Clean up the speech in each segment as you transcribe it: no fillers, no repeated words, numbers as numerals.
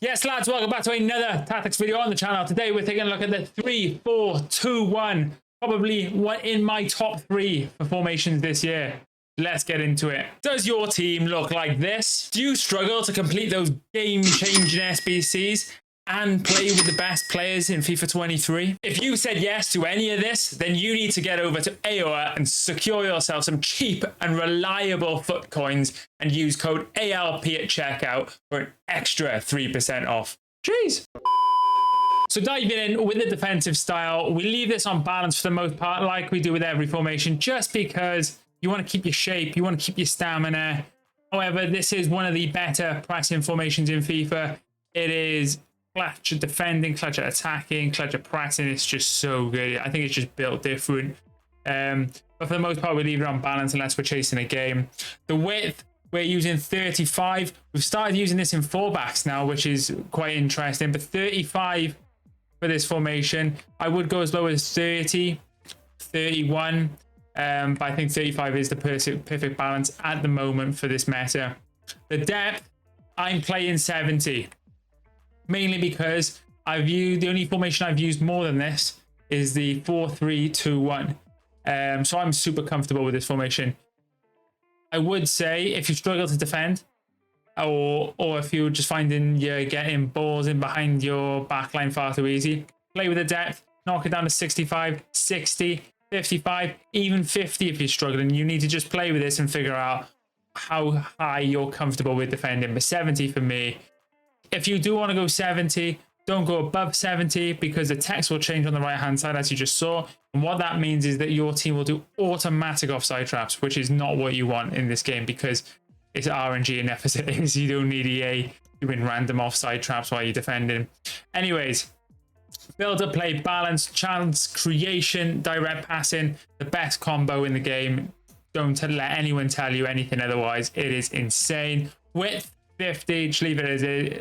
Yes, lads, welcome back to another tactics video on the channel. Today we're taking a look at the 3-4-2-1, probably one in my top 3 for formations this year. Let's get into it. Does your team look like this? Do you struggle to complete those game-changing SBCs and play with the best players in FIFA 23? If you said yes to any of this, then you need to get over to AYYLP and secure yourself some cheap and reliable FUT coins and use code AYYLP at checkout for an extra 3% off. Jeez. So diving in with the defensive style, we leave this on balance for the most part, like we do with every formation, just because you want to keep your shape, you want to keep your stamina. However, this is one of the better pressing formations in FIFA. It is clutch at defending, clutch at attacking, clutch at pressing. It's just so good. I think it's just built different. But for the most part, we leave it on balance unless we're chasing a game. The width, we're using 35. We've started using this in fullbacks now, which is quite interesting. But 35 for this formation. I would go as low as 30, 31. But I think 35 is the perfect balance at the moment for this meta. The depth, I'm playing 70. Mainly because the only formation I've used more than this is the 4-3-2-1. So I'm super comfortable with this formation. I would say if you struggle to defend, or if you're just finding you're getting balls in behind your backline far too easy, play with the depth, knock it down to 65, 60, 55, even 50 if you're struggling. You need to just play with this and figure out how high you're comfortable with defending. But 70 for me. If you do want to go 70, don't go above 70 because the text will change on the right hand side as you just saw. And what that means is that your team will do automatic offside traps, which is not what you want in this game because it's RNG enough as it is. You don't need EA doing random offside traps while you're defending. Anyways, build up play, balance, chance creation, direct passing, the best combo in the game. Don't let anyone tell you anything otherwise. It is insane. Width 50, just leave it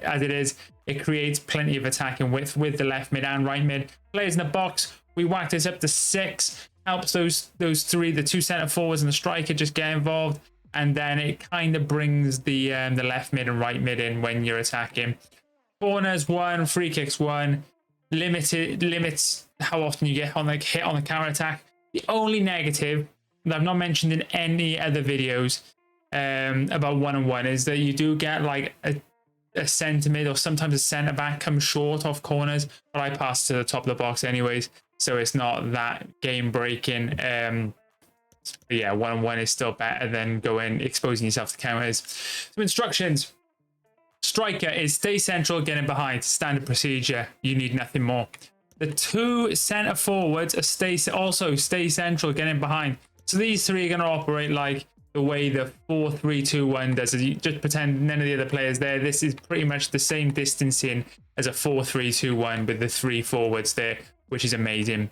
as it is. It creates plenty of attacking width with the left mid and right mid. Players in the box, we whack this up to 6. Helps those three, the 2 center forwards and the striker just get involved. And then it kind of brings the left mid and right mid in when you're attacking. Corners 1, free kicks 1. Limits how often you get hit on the counter attack. The only negative that I've not mentioned in any other videos about 1-on-1 is that you do get like a centre mid or sometimes a centre back come short off corners, but I pass to the top of the box anyways, so it's not that game breaking. But yeah, 1-on-1 is still better than exposing yourself to counters. So instructions: striker is stay central, get in behind, standard procedure. You need nothing more. The 2 centre forwards are also stay central, get in behind. So these 3 are going to operate like the way the 4-3-2-1 does. You just pretend none of the other players there. This is pretty much the same distancing as a 4-3-2-1 with the 3 forwards there, which is amazing.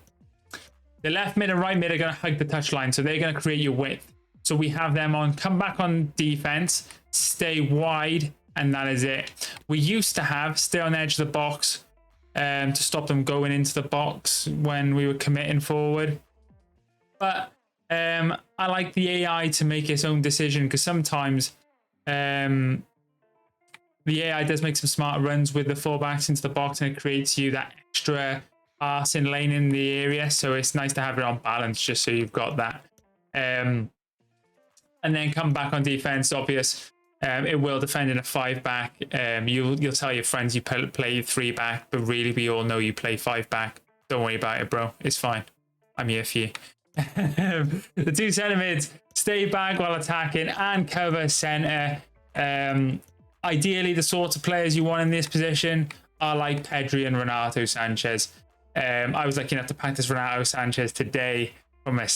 The left mid and right mid are going to hug the touchline, so they're going to create your width. So we have them on come back on defense, stay wide, and that is it. We used to have stay on the edge of the box to stop them going into the box when we were committing forward. But I like the AI to make its own decision because sometimes the AI does make some smart runs with the fullbacks into the box and it creates you that extra passing lane in the area. So it's nice to have it on balance just so you've got that. And then come back on defense, obvious. It will defend in a 5-back. You'll tell your friends you play 3-back, but really we all know you play 5-back. Don't worry about it, bro. It's fine. I'm here for you. The 2 centre mids stay back while attacking and cover centre. Ideally, the sort of players you want in this position are like Pedri and Renato Sanchez. I was lucky enough to practice Renato Sanchez today from the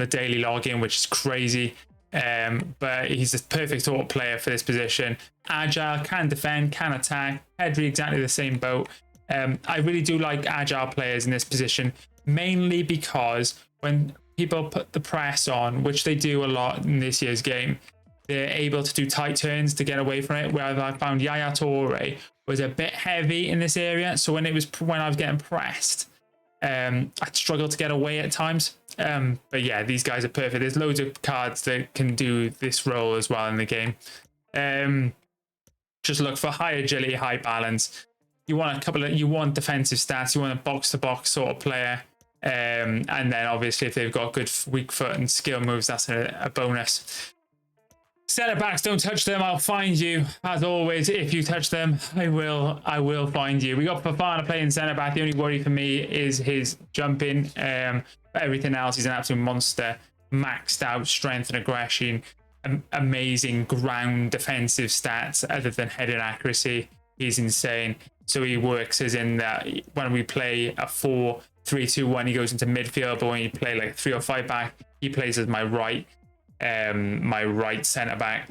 daily login, which is crazy. But he's a perfect sort of player for this position. Agile, can defend, can attack. Pedri, exactly the same boat. I really do like agile players in this position, mainly because when people put the press on, which they do a lot in this year's game, they're able to do tight turns to get away from it. Whereas I found Yaya Toure was a bit heavy in this area, so when I was getting pressed, I struggled to get away at times. But yeah, these guys are perfect. There's loads of cards that can do this role as well in the game. just look for high agility, high balance. You want you want defensive stats. You want a box-to-box sort of player. And then obviously if they've got good weak foot and skill moves, that's a bonus. Centre backs, don't touch them. I'll find you. As always, if you touch them, I will find you. We got Fafana playing centre back. The only worry for me is his jumping. But everything else, he's an absolute monster. Maxed out strength and aggression. Amazing ground defensive stats other than heading accuracy. He's insane. So he works as in that when we play a 4-3-2-1, he goes into midfield. But when you play like a 3 or 5 back, he plays as my right centre back.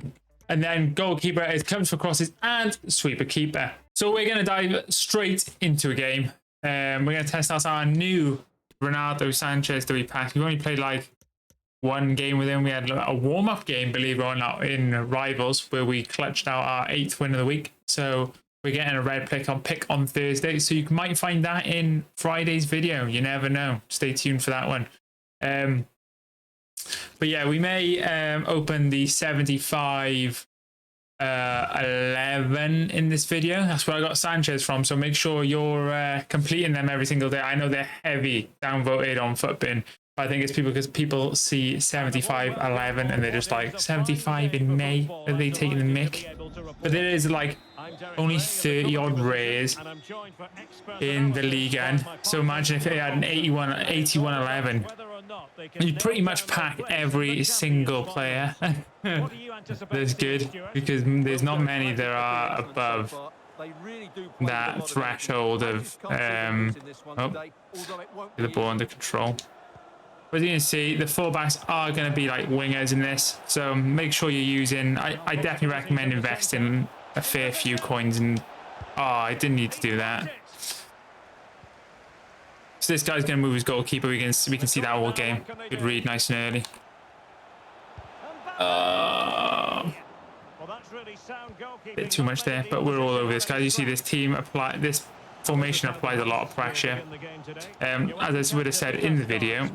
And then goalkeeper is comes for crosses and sweeper keeper. So we're going to dive straight into a game. We're going to test out our new Renato Sanchez that we packed. We've only played like one game with him. We had a warm-up game, believe it or not, in Rivals where we clutched out our 8th win of the week. So we're getting a red pick on Thursday. So you might find that in Friday's video. You never know. Stay tuned for that one. But yeah, we may open the 75 11 in this video. That's where I got Sanchez from. So make sure you're completing them every single day. I know they're heavy downvoted on Futbin. I think it's because people see 75 11 and they're just like 75 in May. Are they taking the mick? But there is like only 30 odd rares in the league. And so imagine if they had an 81 11. You pretty much pack every single player. That's good because there's not many that are above that threshold of the ball under control. But as you can see, the fullbacks are going to be like wingers in this, so make sure you're using. I definitely recommend investing a fair few coins. And I didn't need to do that. So this guy's going to move his goalkeeper. We can see that all game. Good read, nice and early. Bit too much there, but we're all over this, guys. You see this team apply this. Formation applies a lot of pressure. As I would have said in the video,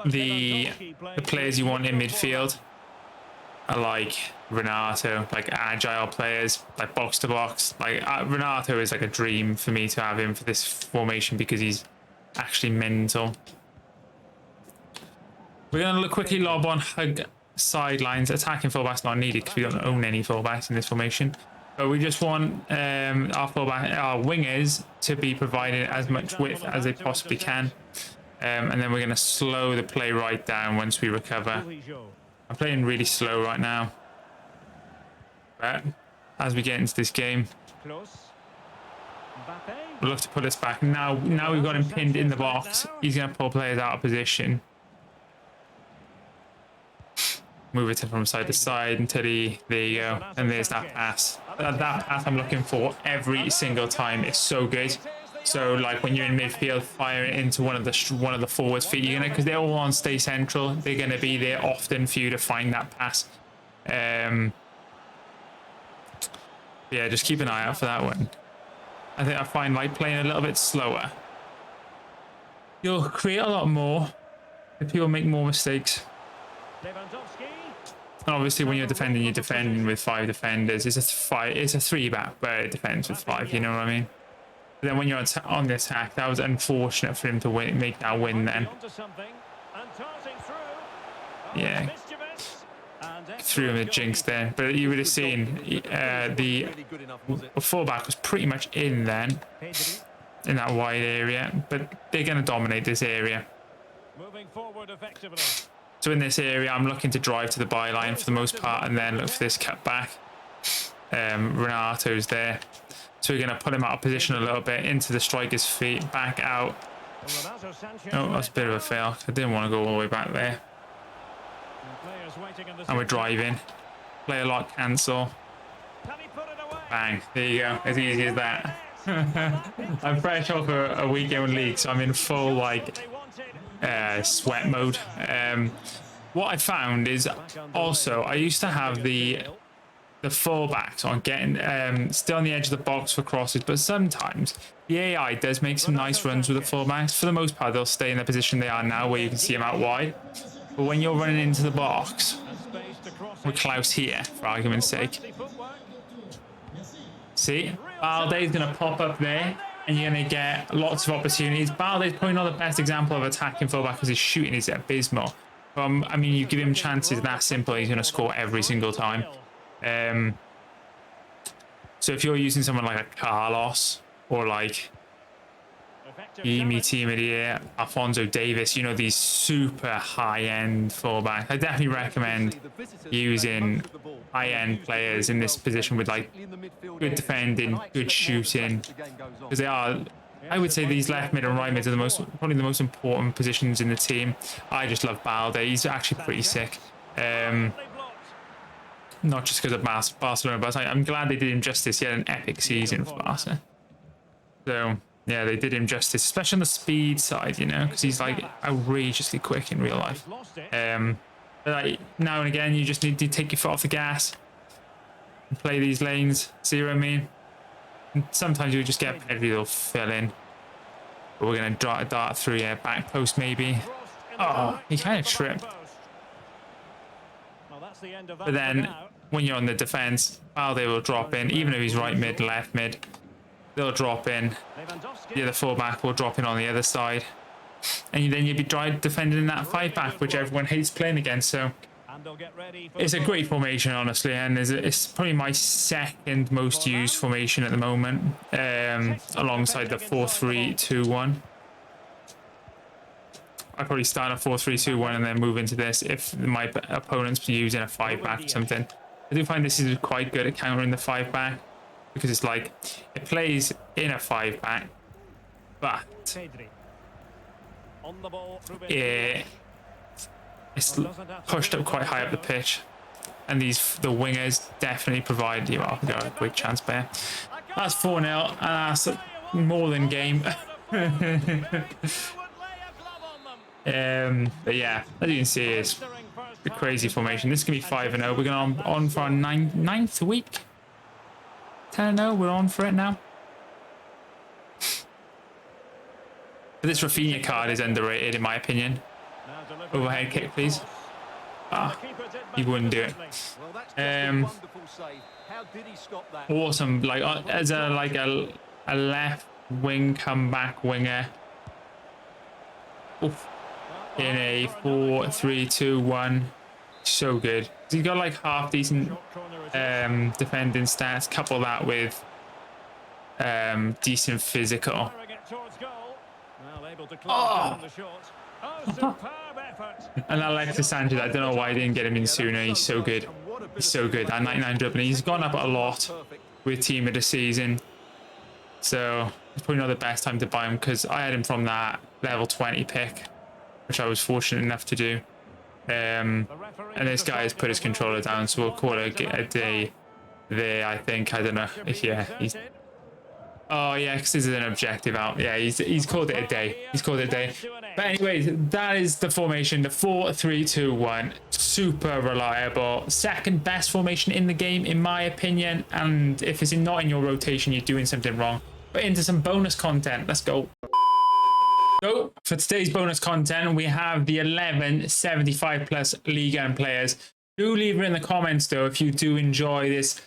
the players you want in midfield are like Renato, like agile players, like box to box. Like Renato is like a dream for me to have him for this formation because he's actually mental. We're going to quickly lob on hug sidelines. Attacking fullbacks not needed because we don't own any fullbacks in this formation, but we just want our wingers to be provided as much width as they possibly can, and then we're going to slow the play right down once we recover. I'm playing really slow right now, but as we get into this game, we'll look to put us back. Now we've got him pinned in the box. He's going to pull players out of position. Move it from side to side until there you go, and there's that pass. That pass I'm looking for every single time. It's so good. So like when you're in midfield, fire it into one of the forwards' feet. You're gonna, because they're all on stay central. They're gonna be there often for you to find that pass. Yeah, just keep an eye out for that one. I think I find like playing a little bit slower, you'll create a lot more if people make more mistakes. And obviously when you're defending with 5 defenders. It's a 3-back, but it defends with 5, you know what I mean? But then when you're on the attack, that was unfortunate for him to make that win then. Yeah. Threw him a jinx there. But you would have seen the fullback was pretty much in then, in that wide area. But they're going to dominate this area. Moving forward effectively. So in this area, I'm looking to drive to the byline for the most part and then look for this cut back. Renato's there. So we're going to put him out of position a little bit into the striker's feet, back out. Oh, that's a bit of a fail. I didn't want to go all the way back there. And we're driving. Player lock, cancel. Bang. There you go. As easy as that. I'm fresh off a weekend league, so I'm in full like sweat mode. What I found is also I used to have the the fullbacks on getting still on the edge of the box for crosses, but sometimes the AI does make some nice runs with the fullbacks. For the most part, they'll stay in the position they are now, where you can see them out wide. But when you're running into the box with Klaus here, for argument's sake, see, Balde's going to pop up there, and you're going to get lots of opportunities. Balde's probably not the best example of attacking fullback because his shooting is abysmal. I mean, you give him chances that simple, he's going to score every single time. So if you're using someone like a Carlos or like Timothy, Alfonso Davis, you know, these super high-end fullbacks, I definitely recommend using high-end players in this position with like good defending, good shooting, because they are, I would say these left mid and right mids are probably the most important positions in the team. I just love Balde. He's actually pretty sick. Not just because of Barcelona, but I'm glad they did him justice. He had an epic season for Barca. So yeah, they did him justice, especially on the speed side, you know, because he's like outrageously quick in real life. But like, now and again, you just need to take your foot off the gas and play these lanes. See what I mean? And sometimes you'll just get Pedri, they'll fill in. But we're going to dart through, yeah, back post maybe. Oh, he kind of tripped. But then when you're on the defense, Balde will drop in, even if he's right mid, left mid, they'll drop in. The other fullback will drop in on the other side, and then you'd be defending that 5-back, which everyone hates playing against. So it's a great formation, honestly, and it's probably my second most used formation at the moment, alongside the 4-3-2-1. I probably start a 4-3-2-1 and then move into this if my opponent's using a 5-back or something. I do find this is quite good at countering the 5-back because it's like it plays in a 5-back, but it's pushed up quite high up the pitch, and the wingers definitely provide you a quick chance there. That's 4-0, and that's more than game. But yeah, as you can see, it's a crazy formation. This can be 5-0. We're going on for our ninth week. 10-0. We're on for it now. But this Rafinha card is underrated, in my opinion. Overhead kick, please. Ah, he wouldn't do it. Awesome. Like as a left wing comeback winger. Oof. In a 4-3-2-1, so good. He's got like half decent defending stats. Couple that with decent physical. Oh. And Alexis Sanchez, I don't know why I didn't get him in sooner. He's so good. He's so good. That 99 dribbling. He's gone up a lot with team of the season. So it's probably not the best time to buy him because I had him from that level 20 pick, which I was fortunate enough to do. And this guy has put his controller down, so we'll call it a day there, I think. I don't know. Yeah, he's... Oh, yeah, because this is an objective out. Yeah, he's called it a day. He's called it a day. But anyways, that is the formation, the 4-3-2-1. Super reliable. Second best formation in the game, in my opinion. And if it's not in your rotation, you're doing something wrong. But into some bonus content. Let's go. So for today's bonus content, we have the 11 75 plus Ligue 1 players. Do leave it in the comments though if you do enjoy this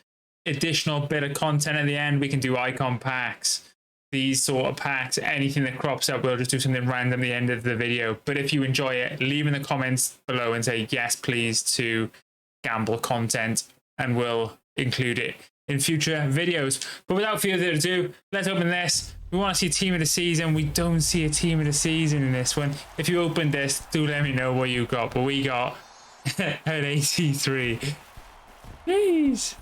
additional bit of content at the end. We can do icon packs, these sort of packs, anything that crops up. We'll just do something random at the end of the video. But if you enjoy it, leave in the comments below and say yes please to gamble content, and we'll include it in future videos. But without further ado, let's open this. We want to see a team of the season. We don't see a team of the season in this one. If you open this, do let me know what you got. But we got an 83. Jeez.